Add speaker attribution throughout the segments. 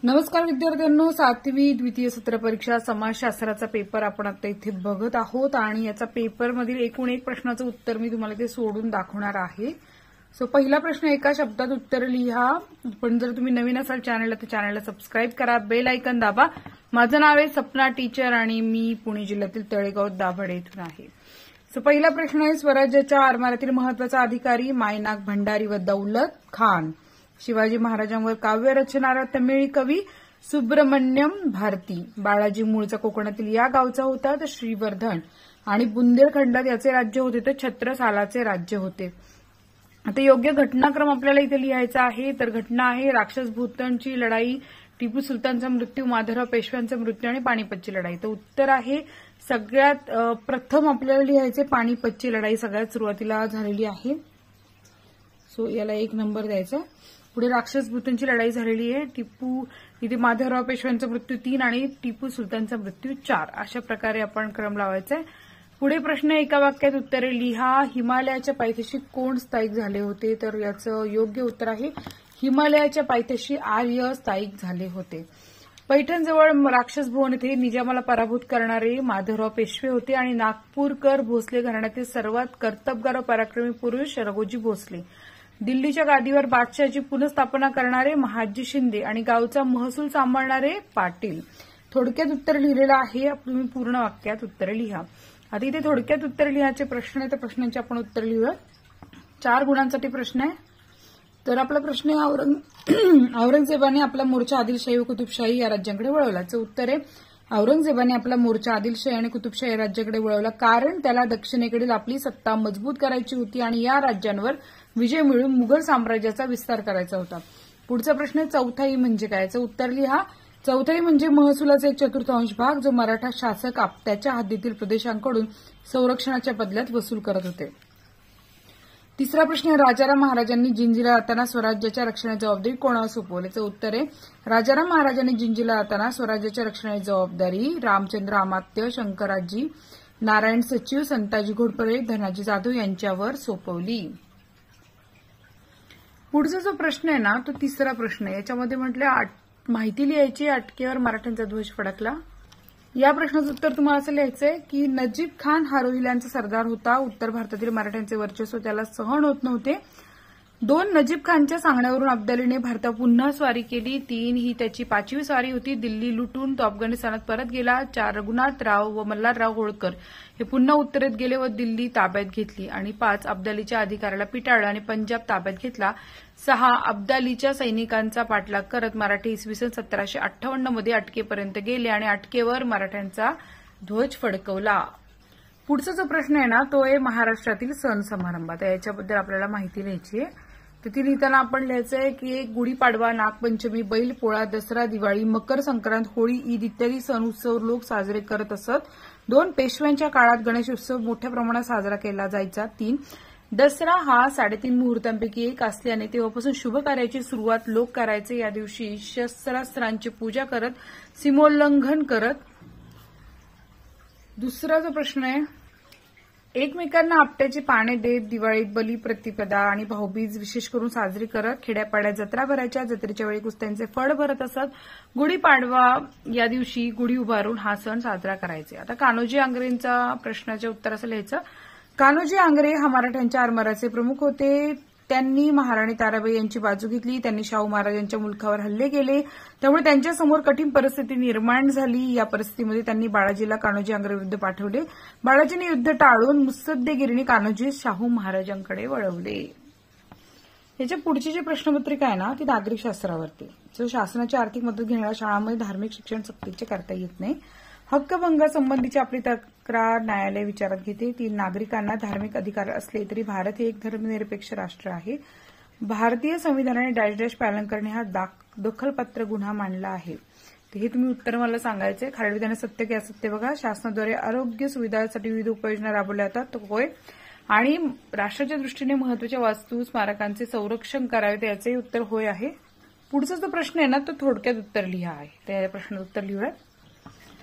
Speaker 1: नमस्कार विद्यार्थ्यांनो, 7वी द्वितीय सत्र परीक्षा समाजशास्त्राचा पेपर आपण आता इथे बघत आहोत आणि याचा पेपरमधील एकूण एक प्रश्नाचं उत्तर मी तुम्हाला ते सोडून दाखवणार आहे. सो पहिला प्रश्न एका शब्दात उत्तर लिहा. पण जर तुम्ही नवीन असाल चॅनलला तर चॅनलला सबस्क्राईब करा, बेल आयकॉन दाबा. माझं नाव आहे सपना टीचर आणि मी पुणे जिल्ह्यातील तळेगाव दाभाडे इथून आहे. सो पहिला प्रश्न आहे, स्वराज्याच्या आरमारातील महत्वाचा अधिकारी मायनाक भंडारी व दौलत खान. शिवाजी महाराजांवर काव्य रचणारा तमिळी कवी सुब्रमण्यम भारती. बाळाजी मूळचा कोकणातील या गावचा होता तर श्रीवर्धन. आणि बुंदेलखंडात याचे राज्य होते तर छत्रसालाचे राज्य होते. आता योग्य घटनाक्रम आपल्याला इथे लिहायचा आहे. तर घटना आहे राक्षस भूतांची लढाई, टिपू सुलतानचा मृत्यू, माधवराव पेशव्यांचा मृत्यू आणि पानिपतची लढाई. तर उत्तर आहे सगळ्यात प्रथम आपल्याला लिहायचे पानिपतची लढाई सगळ्यात सुरुवातीला झालेली आहे. सो याला 1 नंबर द्यायचा. पुढे राक्षस भूतांची लढाई झालेली आहे. टिपू इथे माधवराव पेशव्यांचा मृत्यू 3 आणि टिपू सुलतानचा मृत्यू 4. अशा प्रकारे आपण क्रम लावायचा आहे. पुढे प्रश्न एका वाक्यात उत्तरे लिहा. हिमालयाच्या पायथ्याशी कोण स्थायिक झाले होते? तर याचं योग्य उत्तर आहे हिमालयाच्या पायथ्याशी आर्य स्थायिक झाले होते. पैठणजवळ राक्षस भुवन येथे निजामाला पराभूत करणारे माधवराव पेशवे होते आणि नागपूरकर भोसले घराण्यातील सर्वात कर्तबगार पराक्रमी पुरुष रघोजी भोसले. दिल्लीच्या गादीवर बादशहाची पुनःस्थापना करणारे महादजी शिंदे आणि गावचा महसूल सांभाळणारे पाटील. थोडक्यात उत्तर लिहिलेलं आहे. तुम्ही पूर्ण वाक्यात उत्तरे लिहा. आता इथे थोडक्यात उत्तर लिहायचे प्रश्न आहे तर प्रश्नांचे आपण उत्तर लिहूया. 4 गुणांसाठी प्रश्न आहे. तर आपला प्रश्न आहे औरंगजेबाने आपला मोर्चा आदिलशाही व कुतुबशाही या राज्यांकडे वळवला. उत्तर आहे औरंगजेबाने आपला मोर्चा आदिलशाही आणि कुतुबशाही या राज्याकडे वळवला कारण त्याला दक्षिणेकडील आपली सत्ता मजबूत करायची होती आणि या राज्यांवर विजय मिळवून मुघल साम्राज्याचा विस्तार करायचा होता. पुढचा प्रश्न आहे चौथाई म्हणजे काय? उत्तर लिहा. चौथाई म्हणजे महसुलाचा 1/4 भाग जो मराठा शासक त्याच्या हद्दीतील प्रदेशांकडून संरक्षणाच्या बदल्यात वसूल करत होते. तिसरा प्रश्न आहे राजाराम महाराजांनी जिंजीला जाताना स्वराज्याच्या रक्षणाची जबाबदारी कोणावर सोपवली? उत्तर आहे राजाराम महाराजांनी जिंजीला जाताना स्वराज्याच्या रक्षणाची जबाबदारी रामचंद्र अमात्य, शंकराजी, नारायण सचिव, संताजी घोडपळे, धनाजी जाधव यांच्यावर सोपवली. पुढचा जो प्रश्न आहे ना तो तिसरा प्रश्न आहे. याच्यामध्ये म्हटलं माहिती लिहायची अटकेवर मराठ्यांचा ध्वज फडकला. या प्रश्नाचं उत्तर तुम्हाला असं लिहायचंय की नजीब खान हा रोहिल्यांचा सरदार होता. उत्तर भारतातील मराठ्यांचे वर्चस्व त्याला सहन होत नव्हते. 2 नजीब खानच्या सांगण्यावरून अब्दालीने भारतावर पुन्हा स्वारी केली. 3 ही त्याची 5वी स्वारी होती. दिल्ली लुटून तो अफगाणिस्तानात परत गेला. 4 रघुनाथराव व मल्हारराव होळकर हे पुन्हा उत्तरेत गेले व दिल्ली ताब्यात घेतली. आणि 5 अब्दालीच्या अधिकाऱ्याला पिटाळलं आणि पंजाब ताब्यात घेतला. 6 अब्दालीच्या सैनिकांचा पाठलाग करत मराठी इसवी सन 1758 मध्ये अटकेपर्यंत गेले आणि अटकेवर मराठ्यांचा ध्वज फडकवला. पुढचा जो प्रश्न आहे ना तो आहे महाराष्ट्रातील सण समारंभ. तर याच्याबद्दल आपल्याला माहिती लिहायची आहे. तर ती लिहिताना आपण लिहायचंय की गुढीपाडवा, नागपंचमी, बैलपोळा, दसरा, दिवाळी, मकर संक्रांत, होळी, ईद इत्यादी सण उत्सव लोक साजरे करत असत. 2 पेशव्यांच्या काळात गणेश उत्सव मोठ्या प्रमाणात साजरा केला जायचा. 3 दसरा हा 3.5 मुहूर्तांपैकी एक असल्याने तेव्हापासून शुभ कार्याची सुरुवात लोक करायचे. या दिवशी शस्त्रास्त्रांची पूजा करत, सीमोल्लंघन करत. दुसरा जो प्रश्न आहे एकमेकांना आपट्याची पाने देत दिवाळीत बलिप्रतिपदा आणि भाऊबीज विशेष करून साजरी करत. खेड्यापाड्यात जत्रा भरायच्या. जत्रेच्या वेळी कुस्त्यांचे फळ भरत असत. गुढीपाडवा या दिवशी गुढी उभारून हा सण साजरा करायचे. आता कान्होजी आंग्रेंचा प्रश्नाचे उत्तर असं लिहायचं. कान्होजी आंग्रे हा मराठ्यांच्या आरमाराचे प्रमुख होते. त्यांनी महाराणी ताराबाई यांची बाजू घेतली. त्यांनी शाहू महाराजांच्या मुलखावर हल्ले केले. त्यामुळे त्यांच्यासमोर कठीण परिस्थिती निर्माण झाली. या परिस्थितीमध्ये त्यांनी बाळाजीला कान्होजी आंग्रे विरुद्ध पाठवले. बाळाजीने युद्ध टाळून मुत्सद्देगिरीने कान्होजी शाहू महाराजांकडे वळवले. याच्या पुढची जी प्रश्नपत्रिका आहे ना ती नागरिक शास्त्रावरती. शासनाची आर्थिक मदत घेणाऱ्या शाळांमध्ये धार्मिक शिक्षण सक्तीचे करता येत नाही. हक्कभंगासंबंधीची आपली तक्रार न्यायालय विचारात घेते. 3 नागरिकांना धार्मिक अधिकार असले तरी भारत हे एक धर्मनिरपेक्ष राष्ट्र आहे. भारतीय संविधानाने डॅश डॅश पालन करणे हा दखलपात्र गुन्हा मानला आहे. तर हे तुम्ही उत्तर मला सांगायचे. खालील विधान सत्य की असत्य बघा. शासनाद्वारे आरोग्य सुविधांसाठी विविध उपाययोजना राबवल्या जातात. होय. आणि राष्ट्राच्या दृष्टीने महत्वाच्या वास्तू स्मारकांचे संरक्षण करावे याचे उत्तर होय आहे. पुढचा जो प्रश्न आहे ना तो थोडक्यात उत्तर लिहा आहे. त्या प्रश्नाचं उत्तर लिहूया.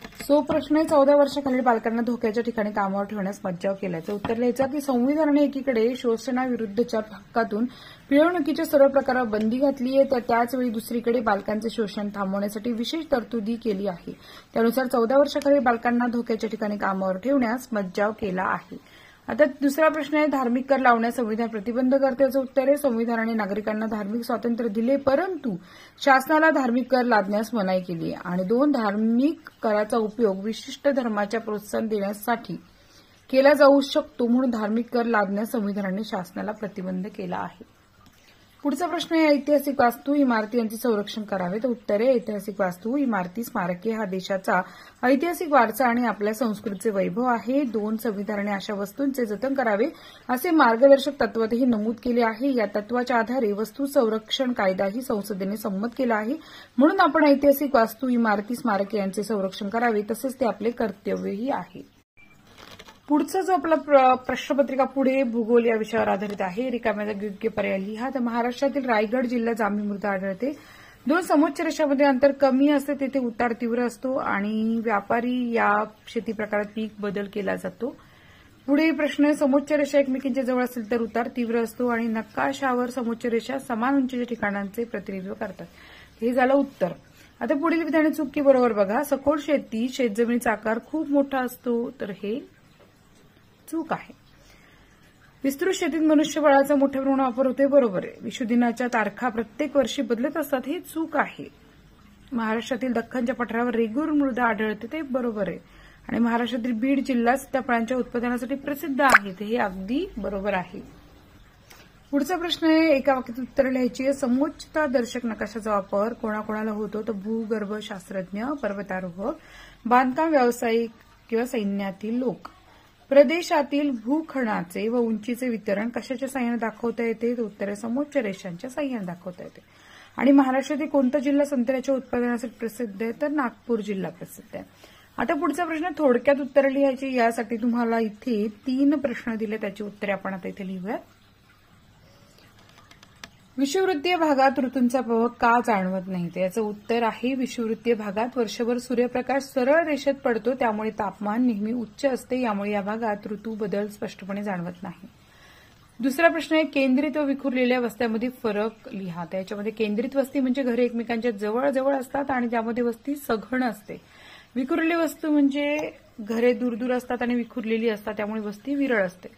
Speaker 1: प्रश्न आहे 14 वर्षाखालील बालकांना धोक्याच्या ठिकाणी कामावर ठेवण्यास मज्जाव केल्याचं उत्तर लिहायचं की संविधानाने एकीकडे शोषणाविरुद्धच्या हक्कातून पिळवणुकीच्या सर्व प्रकारावर बंदी घातली आहे, तर त्याचवेळी दुसरीकडे बालकांचे शोषण थांबवण्यासाठी विशेष तरतुदी केली आहे. त्यानुसार 14 वर्षाखालील बालकांना धोक्याच्या ठिकाणी कामावर ठेवण्यास मज्जाव केला आहे. आता दुसरा प्रश्न आहे धार्मिक कर लावण्यास संविधान प्रतिबंध करते. याचं उत्तर आहे संविधानाने नागरिकांना धार्मिक स्वातंत्र्य दिले, परंतु शासनाला धार्मिक कर लादण्यास मनाई केली आहे. आणि 2 धार्मिक कराचा उपयोग विशिष्ट धर्माच्या प्रोत्साहन देण्यासाठी केला जाऊ शकतो, म्हणून धार्मिक कर लादण्यास संविधानाने शासनाला प्रतिबंध केला आहे. पुढचा प्रश्न आहे ऐतिहासिक वास्तू इमारती यांचे संरक्षण करावे. तर उत्तर आहे ऐतिहासिक वास्तू इमारती स्मारके हा देशाचा ऐतिहासिक वारसा आणि आपल्या संस्कृतीचे वैभव आहे. 2 संविधानाने अशा वस्तूंचे जतन करावे असे मार्गदर्शक तत्वातही नमूद केले आहे. या तत्वाच्या आधारे वस्तू संरक्षण कायदाही संसदेने संमत केला आहे, म्हणून आपण ऐतिहासिक वास्तू इमारती स्मारके यांचे संरक्षण करावे, तसेच ते आपले कर्तव्यही आहे. पुढचा जो आपला प्रश्नपत्रिका पुढे भूगोल या विषयावर आधारित आहे. रिकाम्या जागी योग्य पर्याय लिहा. तर महाराष्ट्रातील रायगड जिल्ह्यात जांभी मृदा आढळते. 2 समोच्च रेषांमध्ये अंतर कमी असते, तेथे उतार तीव्र असतो आणि व्यापारी या शेती प्रकारात पीक बदल केला जातो. पुढे प्रश्न समोच्च रेषा एकमेकींच्या जवळ असेल तर उतार तीव्र असतो आणि नकाशावर समोच्च रेषा समान उंचीच्या ठिकाणांचे प्रतिनिधित्व करतात. हे झालं उत्तर. आता पुढील विधाने चुकी बरोबर बघा. सखोल शेती शेतजमिनीचा आकार खूप मोठा असतो, तर हे चूक आहे. विस्तृत शेतीत मनुष्यबळाचा मोठ्या प्रमाणात वापर होतोय, बरोबर आहे. विश्व दिनाच्या तारखा प्रत्येक वर्षी बदलत असतात, हे चूक आहे. महाराष्ट्रातील दख्खनच्या पठारावर रेगूर मृदा आढळते, ते बरोबर आहे. आणि महाराष्ट्रातील बीड जिल्हा सीताफळांच्या उत्पादनासाठी प्रसिद्ध आहे, हे अगदी बरोबर आहे. पुढचा प्रश्न आहे एका वाक्यात उत्तर लिहायची. समोच्चता दर्शक नकाशाचा वापर कोणाकोणाला होतो. तर भूगर्भ शास्त्रज्ञ, पर्वतारोहक, बांधकाम व्यावसायिक किंवा सैन्यातील लोक. प्रदेशातील भूखंडाचे व उंचीचे वितरण कशाच्या साहाय्याने दाखवता येते. उत्तर समोच्च रेषांच्या साहाय्याने दाखवता येते. आणि महाराष्ट्रातील कोणता जिल्हा संत्र्याच्या उत्पादनासाठी प्रसिद्ध आहे. तर नागपूर जिल्हा प्रसिद्ध आहे. आता पुढचा प्रश्न थोडक्यात उत्तर लिहायची. यासाठी तुम्हाला इथे 3 प्रश्न दिले, त्याची उत्तरे आपण आता इथे लिहूयात. विषुववृत्तीय भागात ऋतूंचा प्रभाव का जाणवत नाही. याचं उत्तर आहे विषुववृत्तीय भागात वर्षभर सूर्यप्रकाश सरळ रेषेत पडतो, त्यामुळे तापमान नेहमी उच्च असते, यामुळे या भागात ऋतू बदल स्पष्टपणे जाणवत नाही. दुसरा प्रश्न आहे केंद्रित व विखुरलेल्या वस्त्यांमध्ये फरक लिहा. त्याच्यामध्ये केंद्रित वस्ती म्हणजे घरे एकमेकांच्या जवळ जवळ असतात आणि त्यामध्ये वस्ती सघन असते. विखुरलेली वस्तू म्हणजे घरे दूर असतात आणि विखुरलेली असतात, त्यामुळे वस्ती विरळ असते.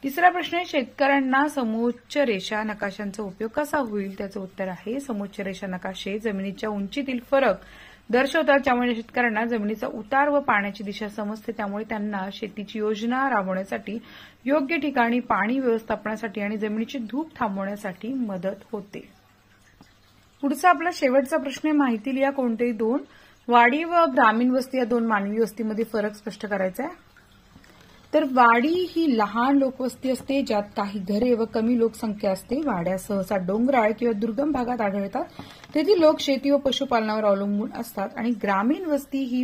Speaker 1: तिसरा प्रश्न आहे शेतकऱ्यांना समोच्च रेषा नकाशांचा उपयोग कसा होईल. त्याचं उत्तर आहे समोच्च रेषा नकाशे जमिनीच्या उंचीतील फरक दर्शवतात, त्यामुळे शेतकऱ्यांना जमिनीचा उतार व पाण्याची दिशा समजते, त्यामुळे त्यांना शेतीची योजना राबवण्यासाठी, योग्य ठिकाणी पाणी व्यवस्थापनासाठी आणि जमिनीची धूप थांबवण्यासाठी मदत होते. पुढचा आपला शेवटचा प्रश्न आहे माहिती लिहा. कोणतेही 2 वाडी व ग्रामीण वस्ती या 2 मानवी वस्तीमध्ये फरक स्पष्ट करायचा आहे. तर वाडी ही लहान लोकवस्ती असते, ज्यात काही घरे व कमी लोकसंख्या असते. वाड्या सहसा डोंगराळ किंवा दुर्गम भागात आढळतात, तेथील लोक शेती व पशुपालनावर अवलंबून असतात. आणि ग्रामीण वस्ती ही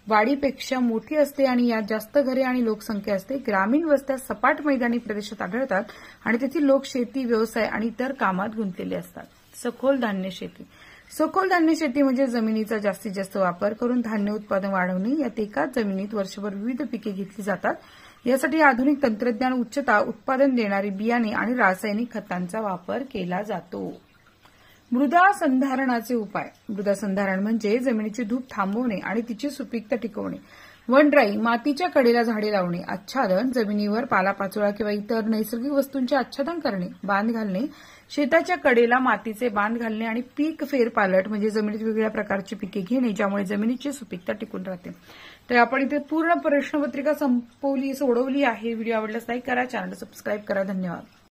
Speaker 1: वाडीपेक्षा मोठी असते आणि यात जास्त घरे आणि लोकसंख्या असते. ग्रामीण वस्त्या सपाट मैदानी प्रदेशात आढळतात आणि तेथील लोक शेती, व्यवसाय आणि इतर कामात गुंतलेले असतात. सखोल धान्य शेती. सखोल धान्य शेती म्हणजे जमिनीचा जास्तीत जास्त वापर करून धान्य उत्पादन वाढवणे. यात एकाच जमिनीत वर्षभर विविध पिके घेतली जातात. यासाठी आधुनिक तंत्रज्ञान, उच्चता उत्पादन देणारी बियाणे आणि रासायनिक खतांचा वापर केला जातो. मृदा संधारणाचे उपाय. मृदा संधारण म्हणजे जमिनीची धूप थांबवणे आणि तिची सुपीकता टिकवणे. वनराई, मातीच्या कडेला झाडे लावणे. आच्छादन, जमिनीवर पालापाचोळा किंवा इतर नैसर्गिक वस्तूंचे आच्छादन करणे. बांध घालणे, शेताच्या कडेला मातीचे बांध घालणे. आणि पीक फेरपालट म्हणजे जमिनीत वेगवेगळ्या प्रकारची पिके घेणे, ज्यामुळे जमिनीची सुपीकता टिकून राहते. तर आपण इथे पूर्ण प्रश्नपत्रिका सोडवली आहे. व्हिडिओ आवडल्यास लाईक करा, चॅनल सबस्क्राईब करा. धन्यवाद.